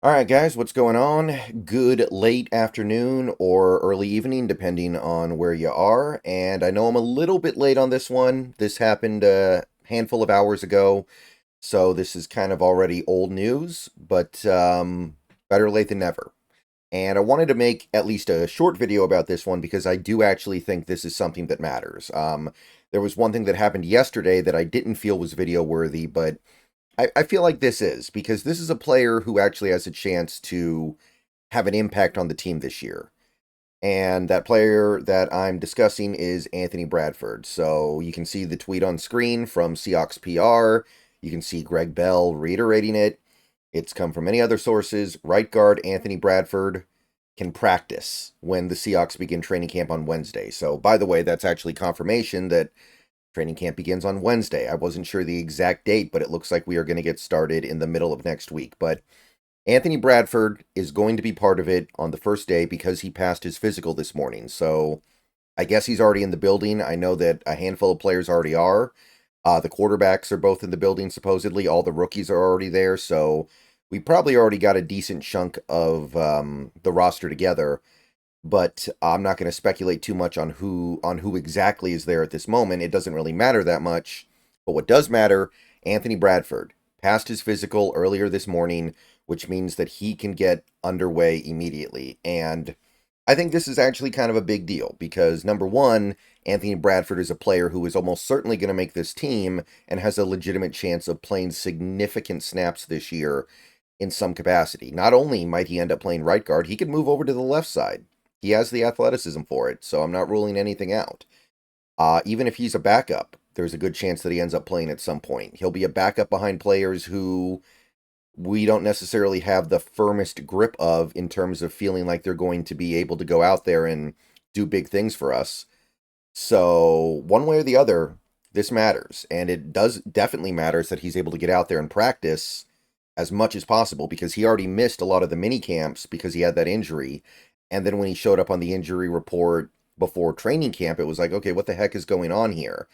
All right, guys, what's going on? Good late afternoon or early evening, depending on where you are. And I know I'm a little bit late on this one. This happened a handful of hours ago, so this is kind of already old news, but better late than never. And I wanted to make at least a short video about this one because I do actually think this is something that matters. There was one thing that happened yesterday that I didn't feel was video worthy, but I feel like this is because this is a player who actually has a chance to have an impact on the team this year. And that player that I'm discussing is Anthony Bradford. So you can see the tweet on screen from Seahawks PR. You can see Greg Bell reiterating it. It's come from many other sources. Right guard Anthony Bradford can practice when the Seahawks begin training camp on Wednesday. So, by the way, that's actually confirmation that training camp begins on Wednesday. I wasn't sure the exact date, but it looks like we are going to get started in the middle of next week. But Anthony Bradford is going to be part of it on the first day because he passed his physical this morning. So I guess he's already in the building. I know that a handful of players already are. The quarterbacks are both in the building, supposedly. All the rookies are already there. So we probably already got a decent chunk of the roster together, but I'm not going to speculate too much on who exactly is there at this moment. It doesn't really matter that much. But what does matter, Anthony Bradford passed his physical earlier this morning, which means that he can get underway immediately. And I think this is actually kind of a big deal because number one, Anthony Bradford is a player who is almost certainly going to make this team and has a legitimate chance of playing significant snaps this year in some capacity. Not only might he end up playing right guard, he could move over to the left side. He has the athleticism for it, so I'm not ruling anything out. Even if he's a backup, there's a good chance that he ends up playing at some point. He'll be a backup behind players who we don't necessarily have the firmest grip of in terms of feeling like they're going to be able to go out there and do big things for us. So, one way or the other, this matters. And it does definitely matters that he's able to get out there and practice as much as possible because he already missed a lot of the mini camps because he had that injury. And then when he showed up on the injury report before training camp, it was like, okay, what the heck is going on here?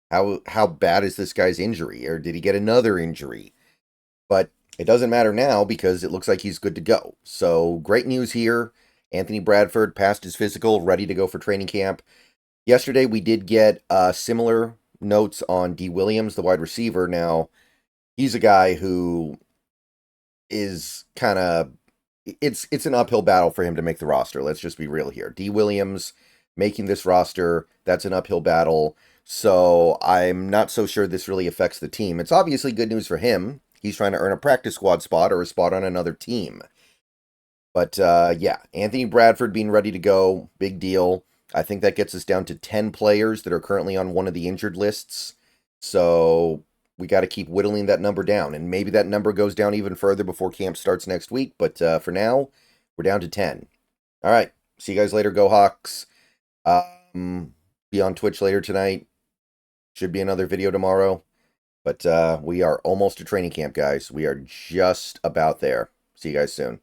How bad is this guy's injury? Or did he get another injury? But it doesn't matter now because it looks like he's good to go. So great news here. Anthony Bradford passed his physical, ready to go for training camp. Yesterday we did get similar notes on Dee Williams, the wide receiver. Now, he's a guy who is kind of it's an uphill battle for him to make the roster. Let's just be real here. Dee Williams making this roster, that's an uphill battle. So I'm not so sure this really affects the team. It's obviously good news for him. He's trying to earn a practice squad spot or a spot on another team. But yeah, Anthony Bradford being ready to go, big deal. I think that gets us down to 10 players that are currently on one of the injured lists. So we got to keep whittling that number down. And maybe that number goes down even further before camp starts next week. But for now, we're down to 10. All right. See you guys later. Go Hawks. Be on Twitch later tonight. Should be another video tomorrow. But we are almost to training camp, guys. We are just about there. See you guys soon.